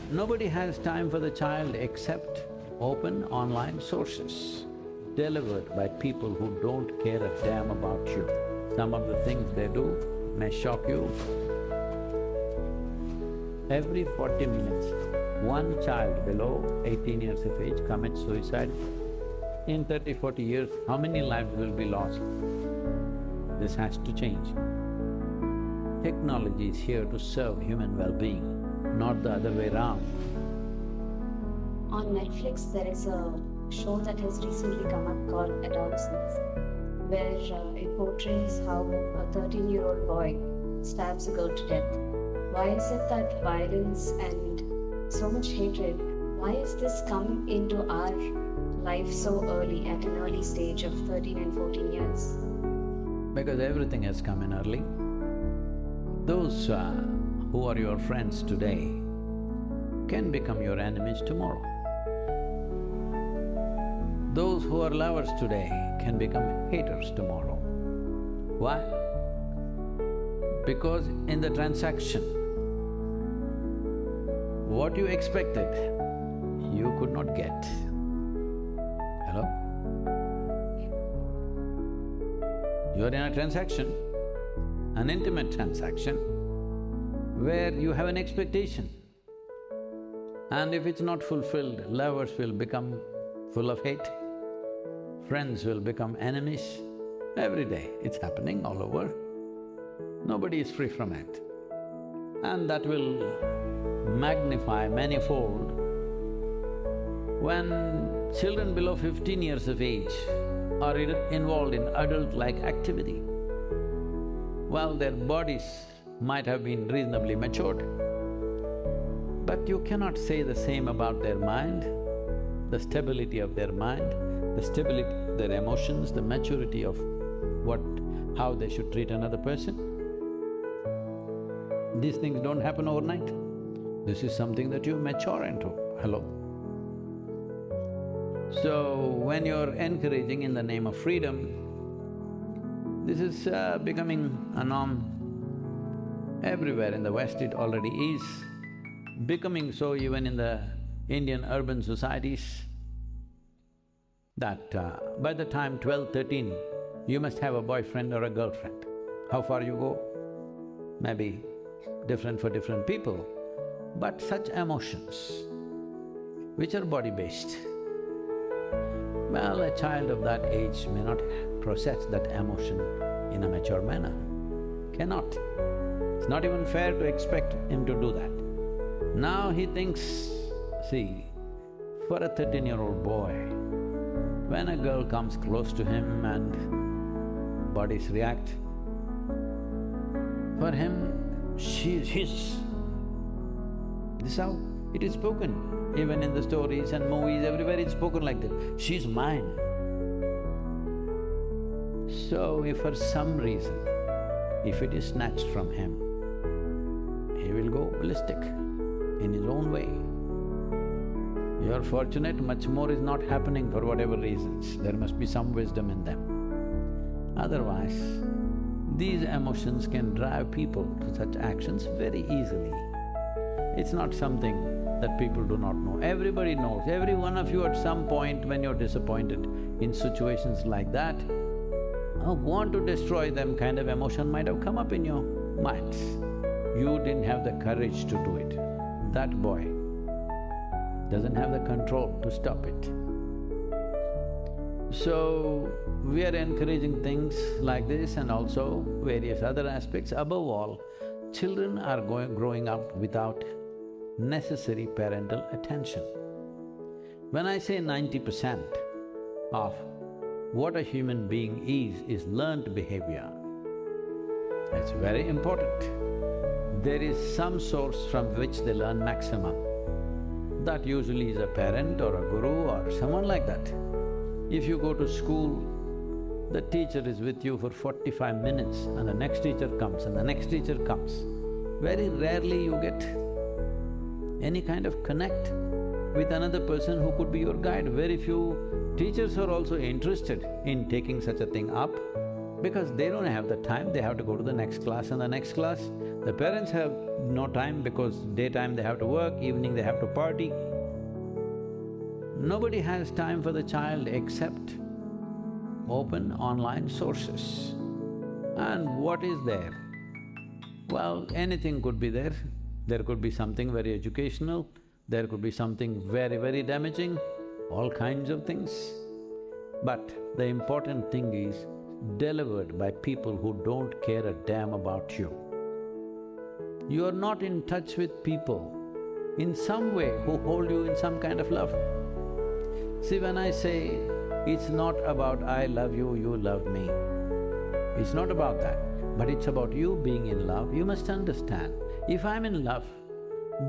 Nobody has time for the child except open online sources delivered by people who don't care a damn about you. Some of the things they do may shock you. Every 40 minutes, one child below 18 years of age commits suicide. In 30-40 years, how many lives will be lost? This has to change. Technology is here to serve human well-being, not the other way around. On Netflix, there is a show that has recently come up called Adolescence, where it portrays how a 13-year-old boy stabs a girl to death. Why is it that violence and so much hatred, why is this come into our life so early, at an early stage of 13 and 14 years? Because everything has come in early. Those who are your friends today can become your enemies tomorrow. Those who are lovers today can become haters tomorrow. Why? Because in the transaction, what you expected, you could not get. Hello? You're in a transaction, an intimate transaction, where you have an expectation. And if it's not fulfilled, lovers will become full of hate, friends will become enemies. Every day it's happening all over. Nobody is free from it. And that will magnify manifold when children below 15 years of age are involved in adult-like activity. Well, their bodies might have been reasonably matured, but you cannot say the same about their mind, the stability of their mind, the stability of their emotions, the maturity of how they should treat another person. These things don't happen overnight. This is something that you mature into. Hello? So, when you're encouraging in the name of freedom, this is becoming a norm everywhere. In the West it already is, becoming so even in the Indian urban societies, that by the time 12, 13, you must have a boyfriend or a girlfriend. How far you go? Maybe different for different people, but such emotions, which are body-based, well, a child of that age may not process that emotion in a mature manner, cannot. It's not even fair to expect him to do that. Now he thinks, see, for a 13-year-old boy, when a girl comes close to him and bodies react, for him, she is his. This is how it is spoken. Even in the stories and movies, everywhere it's spoken like that, she's mine. So if for some reason, if it is snatched from him, he will go ballistic in his own way. You're fortunate, much more is not happening for whatever reasons, there must be some wisdom in them. Otherwise, these emotions can drive people to such actions very easily. It's not something that people do not know. Everybody knows, every one of you at some point when you're disappointed in situations like that, want to destroy them kind of emotion might have come up in your minds. You didn't have the courage to do it. That boy doesn't have the control to stop it. So, we are encouraging things like this and also various other aspects. Above all, children are growing up without necessary parental attention. When I say 90% of what a human being is learned behavior, it's very important. There is some source from which they learn maximum. That usually is a parent or a guru or someone like that. If you go to school, the teacher is with you for 45 minutes and the next teacher comes and the next teacher comes. Very rarely you get any kind of connect with another person who could be your guide. Very few teachers are also interested in taking such a thing up because they don't have the time, they have to go to the next class and the next class. The parents have no time because daytime they have to work, evening they have to party. Nobody has time for the child except open online sources. And what is there? Well, anything could be there. There could be something very educational, there could be something very, very damaging, all kinds of things. But the important thing is delivered by people who don't care a damn about you. You are not in touch with people in some way who hold you in some kind of love. See, when I say it's not about I love you, you love me, it's not about that, but it's about you being in love. You must understand, if I'm in love,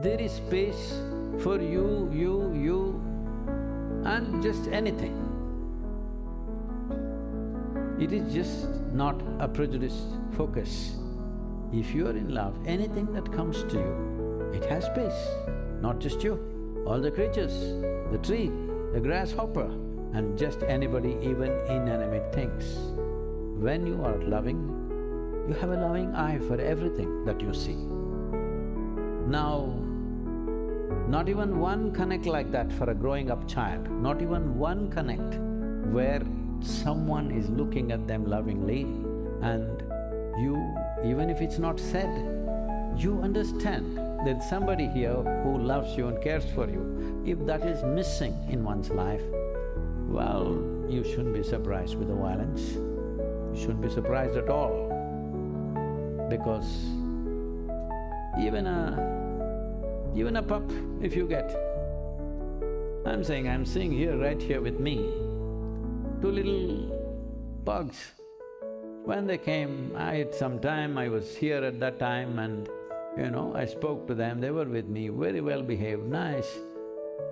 there is space for you, and just anything. It is just not a prejudiced focus. If you are in love, anything that comes to you, it has space, not just you, all the creatures, the tree, the grasshopper, and just anybody, even inanimate things. When you are loving, you have a loving eye for everything that you see. Now, not even one connect like that for a growing up child, not even one connect where someone is looking at them lovingly and you, even if it's not said, you understand there's somebody here who loves you and cares for you. If that is missing in one's life, well, you shouldn't be surprised with the violence. You shouldn't be surprised at all, because even a pup, if you get… I'm seeing here, right here with me, two little pugs. When they came, I had some time, I was here at that time and, I spoke to them, they were with me, very well behaved, nice,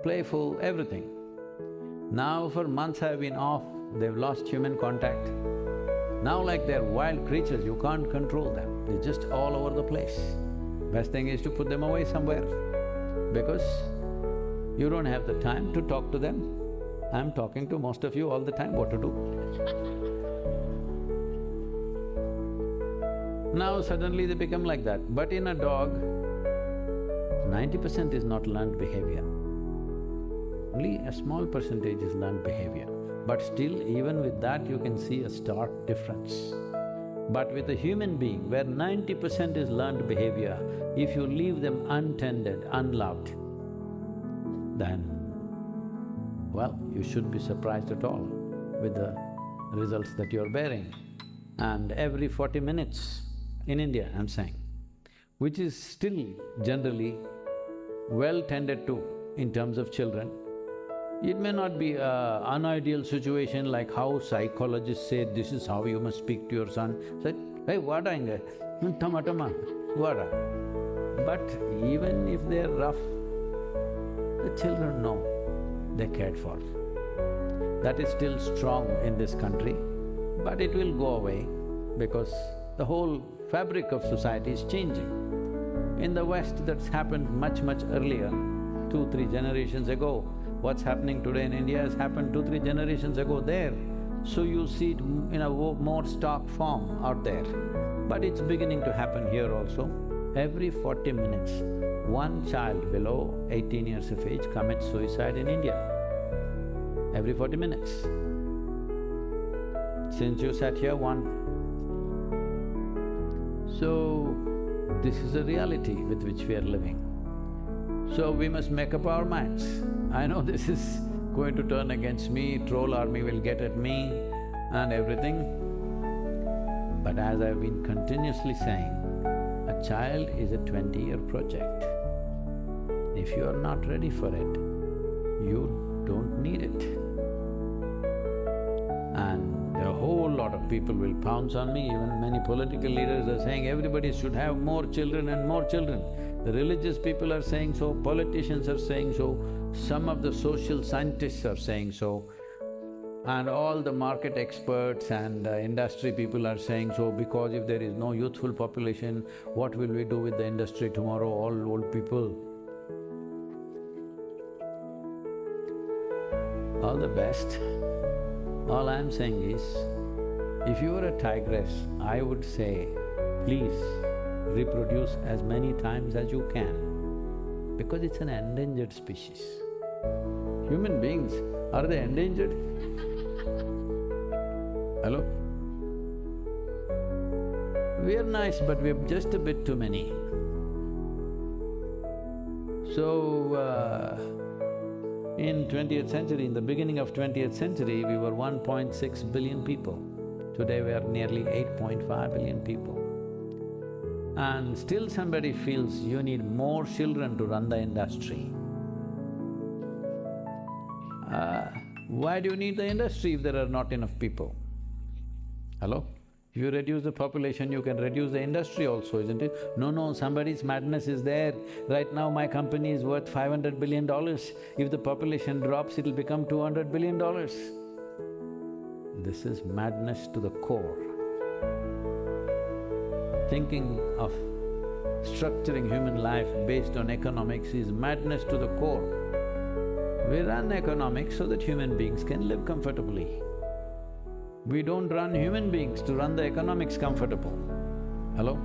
playful, everything. Now for months I've been off, they've lost human contact. Now like they're wild creatures, you can't control them, they're just all over the place. Best thing is to put them away somewhere, because you don't have the time to talk to them. I'm talking to most of you all the time what to do. Now suddenly they become like that. But in a dog, 90% is not learned behavior. Only a small percentage is learned behavior. But still, even with that, you can see a stark difference. But with a human being, where 90% is learned behavior, if you leave them untended, unloved, then, well, you shouldn't be surprised at all with the results that you're bearing. And every 40 minutes, in India, I'm saying, which is still generally well tended to in terms of children. It may not be an unideal situation like how psychologists say this is how you must speak to your son. Say, hey, vada inga, tama, vada. But even if they're rough, the children know they're cared for. That is still strong in this country, but it will go away because the whole fabric of society is changing. In the West, that's happened much, much earlier, 2-3 generations ago. What's happening today in India has happened 2-3 generations ago there. So you see it in a more stark form out there. But it's beginning to happen here also. Every 40 minutes, one child below 18 years of age commits suicide in India. Every 40 minutes. Since you sat here, one. So, this is a reality with which we are living. So we must make up our minds. I know this is going to turn against me, troll army will get at me and everything. But as I've been continuously saying, a child is a 20-year project. If you are not ready for it, you don't need it. And a whole lot of people will pounce on me, even many political leaders are saying everybody should have more children and more children. The religious people are saying so, politicians are saying so, some of the social scientists are saying so, and all the market experts and industry people are saying so, because if there is no youthful population, what will we do with the industry tomorrow, all old people? All the best. All I'm saying is, if you were a tigress, I would say, please reproduce as many times as you can, because it's an endangered species. Human beings, are they endangered? Hello? We are nice, but we're just a bit too many. So, in 20th century, in the beginning of 20th century, we were 1.6 billion people. Today we are nearly 8.5 billion people. And still somebody feels you need more children to run the industry. Why do you need the industry if there are not enough people? Hello? If you reduce the population, you can reduce the industry also, isn't it? No, somebody's madness is there. Right now my company is worth $500 billion. If the population drops, it'll become $200 billion. This is madness to the core. Thinking of structuring human life based on economics is madness to the core. We run economics so that human beings can live comfortably. We don't run human beings to run the economics comfortable. Hello?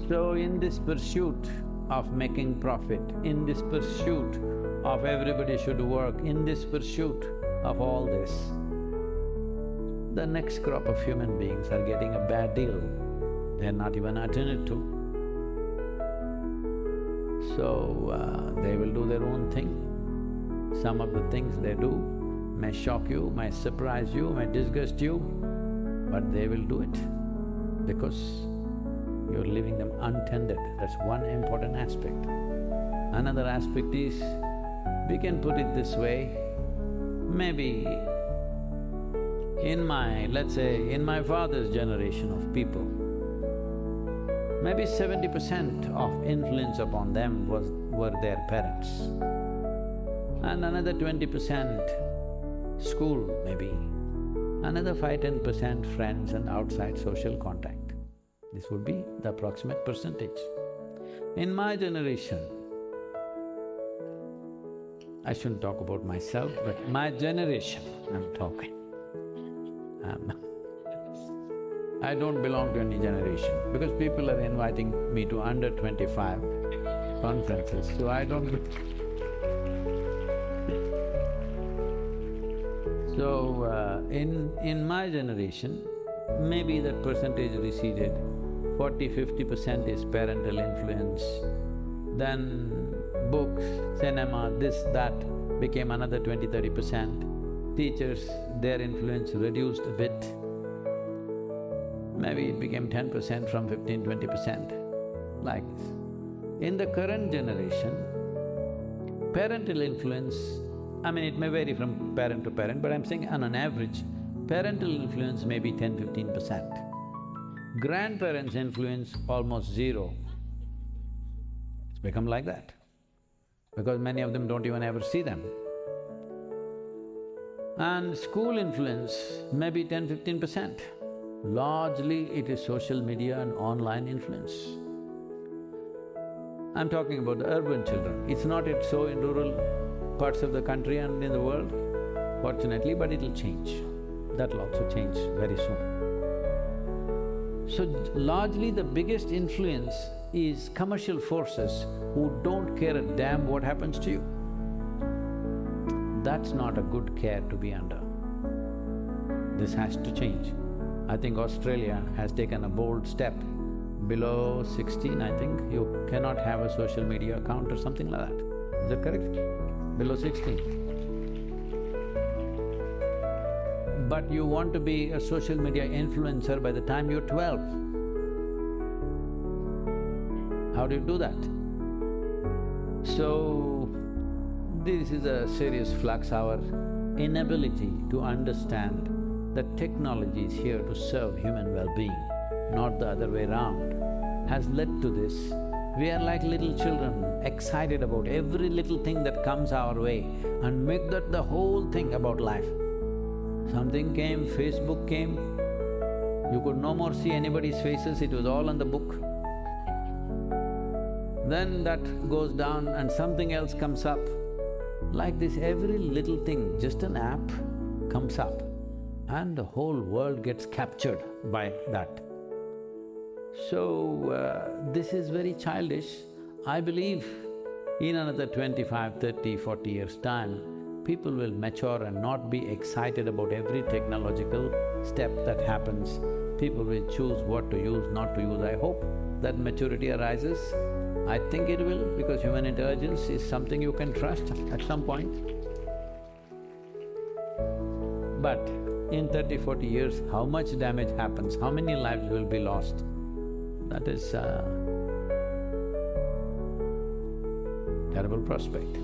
So in this pursuit of making profit, in this pursuit of everybody should work, in this pursuit of all this, the next crop of human beings are getting a bad deal. They're not even attended to. So, they will do their own thing. Some of the things they do may shock you, may surprise you, may disgust you, but they will do it because you're leaving them untended. That's one important aspect. Another aspect is, we can put it this way, maybe let's say, in my father's generation of people, maybe 70% of influence upon them were their parents, and another 20% school maybe, another 5–10% friends and outside social contact. This would be the approximate percentage. In my generation, I shouldn't talk about myself, but my generation I'm talking. I don't belong to any generation because people are inviting me to under 25 conferences, so I don't So, in my generation, maybe that percentage receded, 40–50% is parental influence, then books, cinema, this, that became another 20–30%. Teachers, their influence reduced a bit. Maybe it became 10% from 15–20%, like this. In the current generation, parental influence, I mean it may vary from parent to parent, but I'm saying on an average, parental influence may be 10–15%. Grandparents' influence almost zero. It's become like that, because many of them don't even ever see them. And school influence may be 10–15%. Largely it is social media and online influence. I'm talking about the urban children. It's not yet so in rural parts of the country and in the world, fortunately, but it'll change. That'll also change very soon. So, largely the biggest influence is commercial forces who don't care a damn what happens to you. That's not a good care to be under. This has to change. I think Australia has taken a bold step. Below 16, I think, you cannot have a social media account or something like that. Is that correct? Below 16. But you want to be a social media influencer by the time you're 12. How do you do that? So, this is a serious flux. Our inability to understand that technology is here to serve human well-being, not the other way around, has led to this. We are like little children, excited about every little thing that comes our way and make that the whole thing about life. Something came, Facebook came, you could no more see anybody's faces, it was all on the book. Then that goes down and something else comes up. Like this, every little thing, just an app comes up. and the whole world gets captured by that. So, this is very childish. I believe in another 25, 30, 40 years' time, people will mature and not be excited about every technological step that happens. People will choose what to use, not to use. I hope that maturity arises. I think it will, because human intelligence is something you can trust at some point. But in 30, 40 years, how much damage happens, how many lives will be lost, that is a terrible prospect.